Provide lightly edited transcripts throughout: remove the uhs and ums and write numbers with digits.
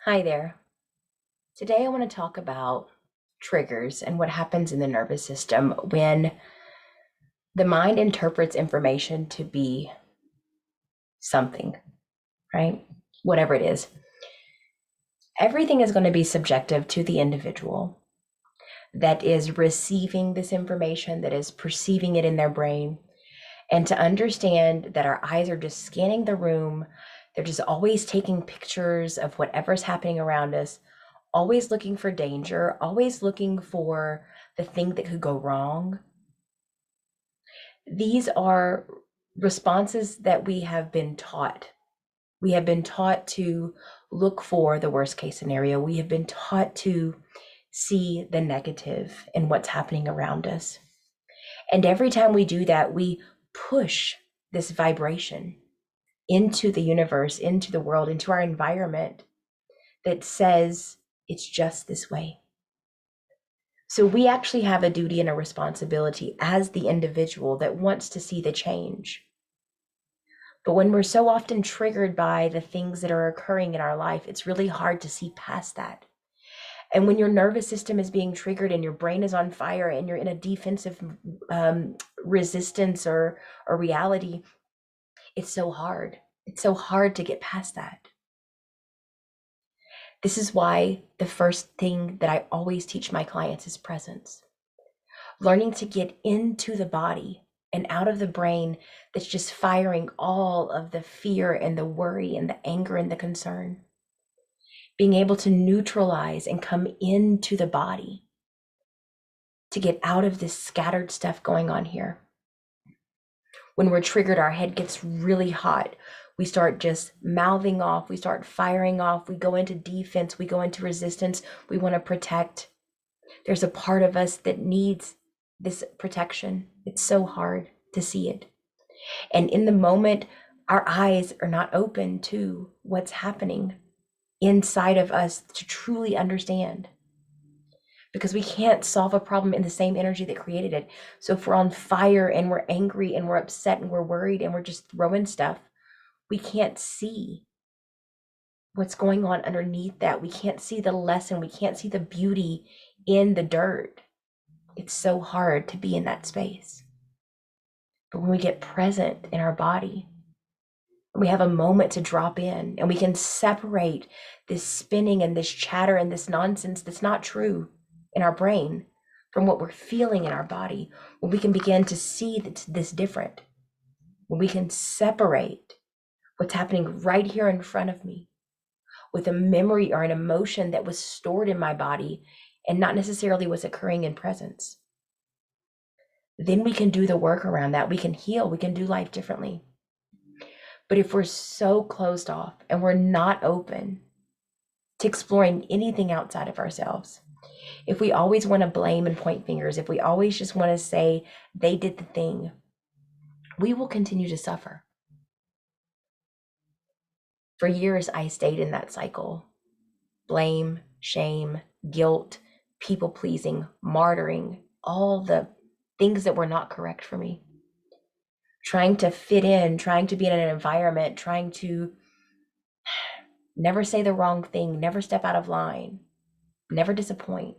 Hi there. Today I want to talk about triggers and what happens in the nervous system when the mind interprets information to be something, right? Whatever it is. Everything is going to be subjective to the individual that is receiving this information, that is perceiving it in their brain. And to understand that our eyes are just scanning the room, they're just always taking pictures of whatever's happening around us, always looking for danger, always looking for the thing that could go wrong. These are responses that we have been taught. We have been taught to look for the worst case scenario. We have been taught to see the negative in what's happening around us. And every time we do that, we push this vibration into the universe, into the world, into our environment that says it's just this way. So we actually have a duty and a responsibility as the individual that wants to see the change. But when we're so often triggered by the things that are occurring in our life, it's really hard to see past that. And when your nervous system is being triggered and your brain is on fire and you're in a defensive resistance or reality, it's so hard. It's so hard to get past that. This is why the first thing that I always teach my clients is presence. Learning to get into the body and out of the brain that's just firing all of the fear and the worry and the anger and the concern. Being able to neutralize and come into the body to get out of this scattered stuff going on here. When we're triggered, our head gets really hot. We start just mouthing off. We start firing off. We go into defense. We go into resistance. We want to protect. There's a part of us that needs this protection. It's so hard to see it. And in the moment, our eyes are not open to what's happening inside of us to truly understand. Because we can't solve a problem in the same energy that created it. So if we're on fire and we're angry and we're upset and we're worried and we're just throwing stuff, we can't see what's going on underneath that. We can't see the lesson. We can't see the beauty in the dirt. It's so hard to be in that space. But when we get present in our body, we have a moment to drop in and we can separate this spinning and this chatter and this nonsense that's not true in our brain from what we're feeling in our body, when we can begin to see this different, when we can separate what's happening right here in front of me with a memory or an emotion that was stored in my body and not necessarily what's occurring in presence. Then we can do the work around that. We can heal. We can do life differently. But if we're so closed off and we're not open to exploring anything outside of ourselves, if we always want to blame and point fingers, if we always just want to say they did the thing, we will continue to suffer. For years, I stayed in that cycle. Blame, shame, guilt, people pleasing, martyring, all the things that were not correct for me. Trying to fit in, trying to be in an environment, trying to never say the wrong thing, never step out of line, never disappoint.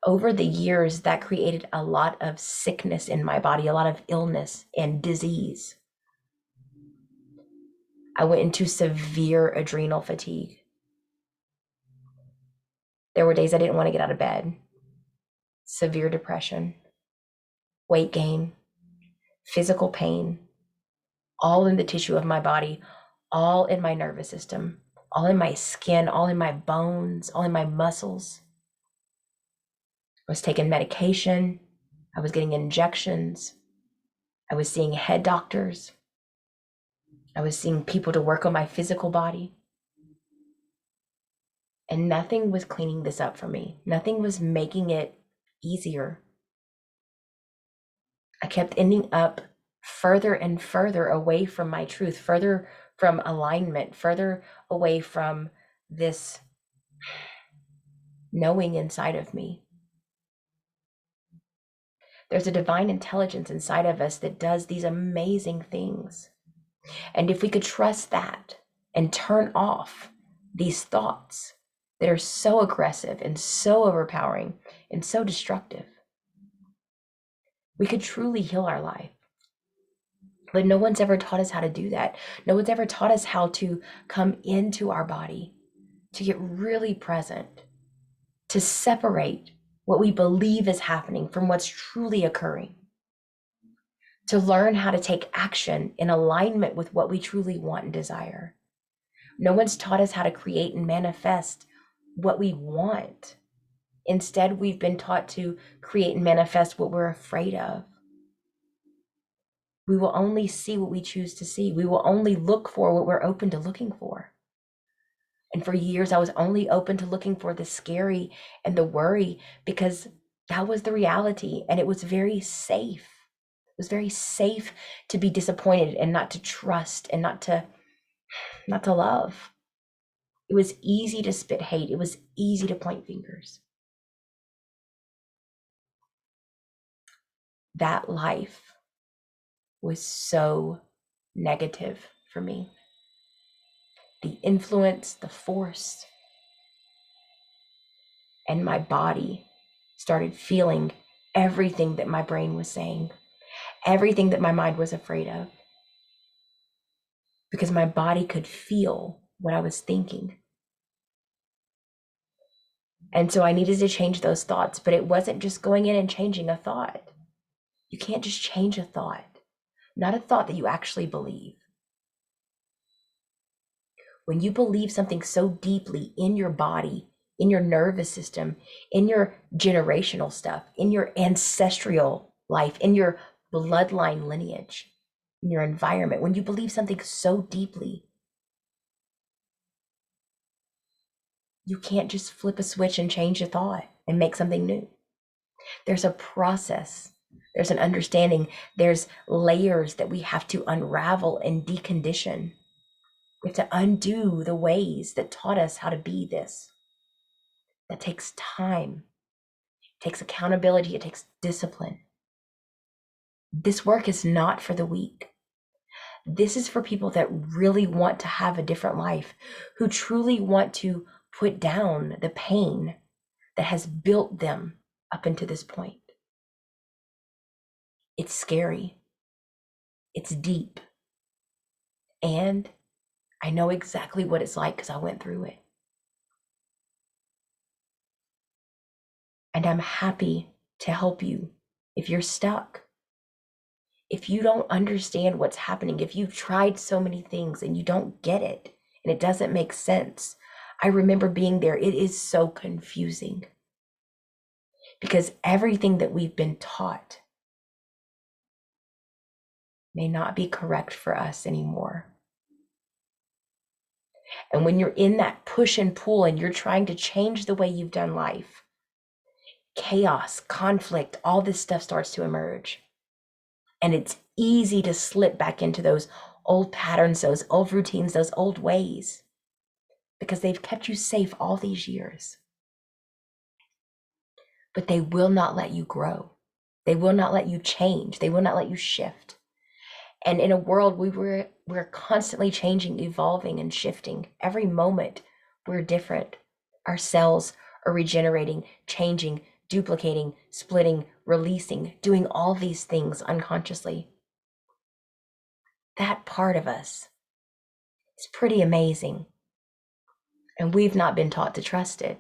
Over the years, that created a lot of sickness in my body, a lot of illness and disease. I went into severe adrenal fatigue. There were days I didn't want to get out of bed. Severe depression, weight gain, physical pain, all in the tissue of my body, all in my nervous system, all in my skin, all in my bones, all in my muscles. I was taking medication. I was getting injections. I was seeing head doctors. I was seeing people to work on my physical body. And nothing was cleaning this up for me. Nothing was making it easier. I kept ending up further and further away from my truth, further from alignment, further away from this knowing inside of me. There's a divine intelligence inside of us that does these amazing things. And if we could trust that and turn off these thoughts that are so aggressive and so overpowering and so destructive. We could truly heal our life. But no one's ever taught us how to do that. No one's ever taught us how to come into our body, to get really present, to separate what we believe is happening from what's truly occurring, to learn how to take action in alignment with what we truly want and desire. No one's taught us how to create and manifest what we want. Instead, we've been taught to create and manifest what we're afraid of. We will only see what we choose to see. We will only look for what we're open to looking for. And for years, I was only open to looking for the scary and the worry because that was the reality. And it was very safe. It was very safe to be disappointed and not to trust and not to love. It was easy to spit hate. It was easy to point fingers. That life was so negative for me. The influence, the force, and my body started feeling everything that my brain was saying, everything that my mind was afraid of, because my body could feel what I was thinking. And so I needed to change those thoughts, but it wasn't just going in and changing a thought. You can't just change a thought, not a thought that you actually believe. When you believe something so deeply in your body, in your nervous system, in your generational stuff, in your ancestral life, in your bloodline lineage, in your environment, when you believe something so deeply, you can't just flip a switch and change a thought and make something new. There's a process. There's an understanding. There's layers that we have to unravel and decondition. We have to undo the ways that taught us how to be this. That takes time. It takes accountability. It takes discipline. This work is not for the weak. This is for people that really want to have a different life, who truly want to put down the pain that has built them up into this point. It's scary. It's deep. And I know exactly what it's like because I went through it. And I'm happy to help you if you're stuck. If you don't understand what's happening, if you've tried so many things and you don't get it and it doesn't make sense, I remember being there. It is so confusing because everything that we've been taught may not be correct for us anymore. And when you're in that push and pull and you're trying to change the way you've done life, chaos, conflict, all this stuff starts to emerge. And it's easy to slip back into those old patterns, those old routines, those old ways, because they've kept you safe all these years. But they will not let you grow. They will not let you change. They will not let you shift. And in a world we're constantly changing, evolving, and shifting. Every moment we're different. Our cells are regenerating, changing, duplicating, splitting, releasing, doing all these things unconsciously. That part of us is pretty amazing. And we've not been taught to trust it.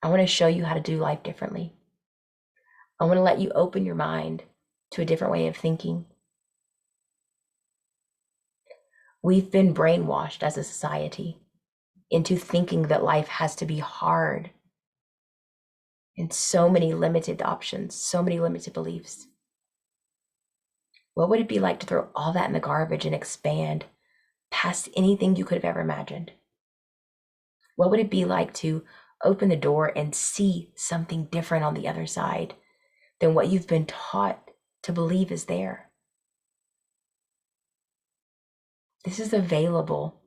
I want to show you how to do life differently. I want to let you open your mind to a different way of thinking. We've been brainwashed as a society into thinking that life has to be hard and so many limited options, so many limited beliefs. What would it be like to throw all that in the garbage and expand past anything you could have ever imagined? What would it be like to open the door and see something different on the other side than what you've been taught to believe is there? This is available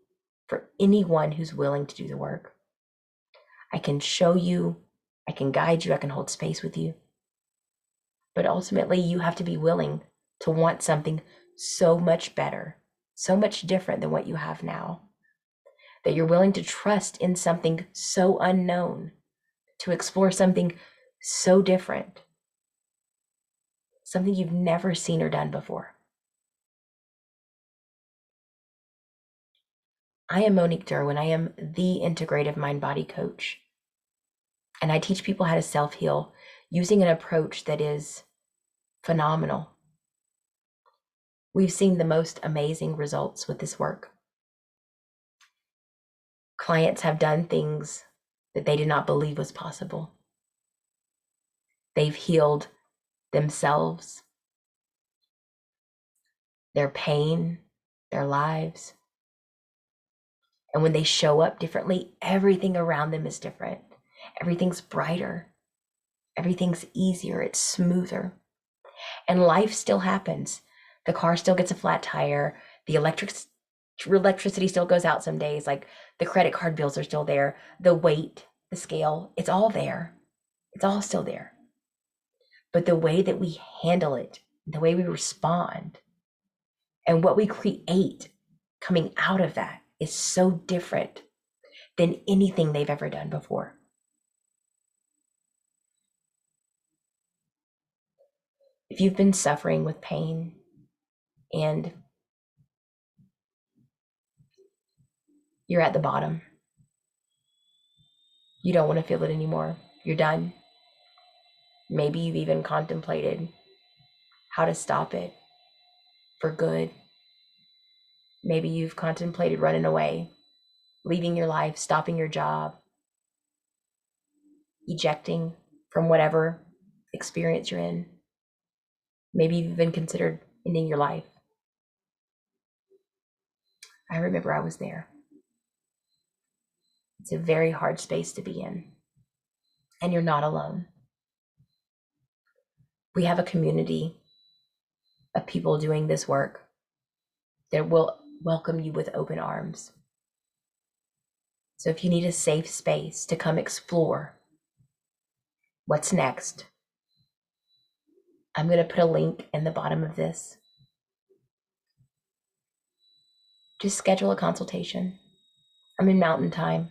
for anyone who's willing to do the work. I can show you, I can guide you, I can hold space with you. But ultimately, you have to be willing to want something so much better, so much different than what you have now. that you're willing to trust in something so unknown, to explore something so different, something you've never seen or done before. I am Moniquederouen. I am the integrative mind-body coach. And I teach people how to self-heal using an approach that is phenomenal. We've seen the most amazing results with this work. Clients have done things that they did not believe was possible. They've healed themselves, their pain, their lives. And when they show up differently, everything around them is different. Everything's brighter. Everything's easier. It's smoother. And life still happens. The car still gets a flat tire. The electricity still goes out some days. Like the credit card bills are still there. The weight, the scale, it's all there. It's all still there. But the way that we handle it, the way we respond, and what we create coming out of that is so different than anything they've ever done before. If you've been suffering with pain and you're at the bottom, you don't want to feel it anymore, you're done. Maybe you've even contemplated how to stop it for good. Maybe you've contemplated running away, leaving your life, stopping your job, ejecting from whatever experience you're in. Maybe you've even considered ending your life. I remember I was there. It's a very hard space to be in, and you're not alone. We have a community of people doing this work that will welcome you with open arms. So if you need a safe space to come explore what's next, I'm going to put a link in the bottom of this. Just schedule a consultation. I'm in Mountain Time.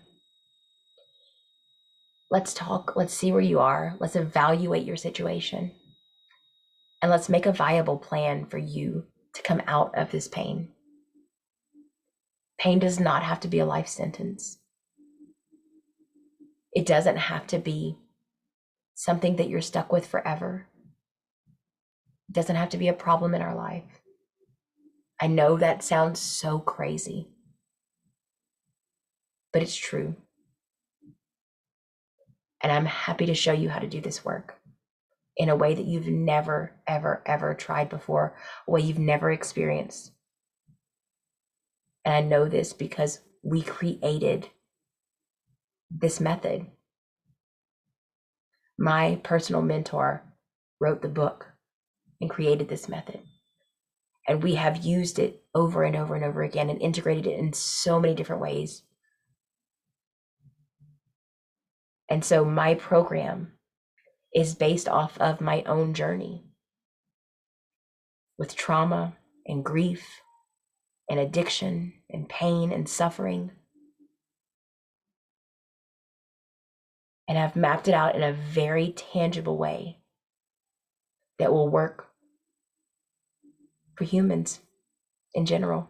Let's talk. Let's see where you are. Let's evaluate your situation. And let's make a viable plan for you to come out of this pain. Pain does not have to be a life sentence. It doesn't have to be something that you're stuck with forever. It doesn't have to be a problem in our life. I know that sounds so crazy, but it's true. And I'm happy to show you how to do this work in a way that you've never, ever, ever tried before, a way you've never experienced. And I know this because we created this method. My personal mentor wrote the book and created this method. And we have used it over and over and over again and integrated it in so many different ways. And so my program is based off of my own journey with trauma and grief and addiction and pain and suffering. And I've mapped it out in a very tangible way that will work for humans in general.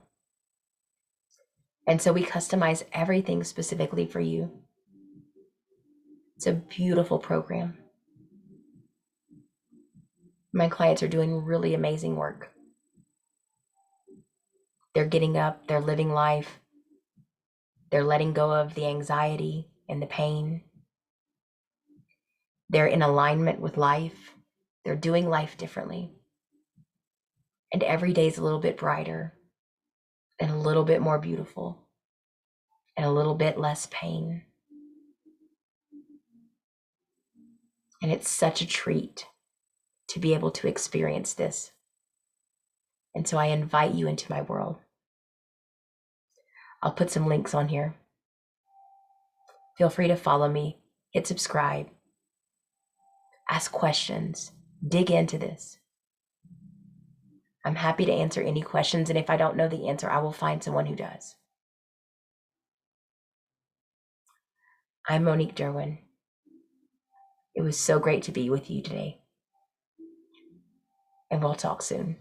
And so we customize everything specifically for you. It's a beautiful program. My clients are doing really amazing work. They're getting up, they're living life, they're letting go of the anxiety and the pain. They're in alignment with life. They're doing life differently. And every day is a little bit brighter and a little bit more beautiful and a little bit less pain. And it's such a treat to be able to experience this. And so I invite you into my world. I'll put some links on here. Feel free to follow me, hit subscribe, ask questions, dig into this. I'm happy to answer any questions, and if I don't know the answer, I will find someone who does. I'm Moniquederouen. It was so great to be with you today, and we'll talk soon.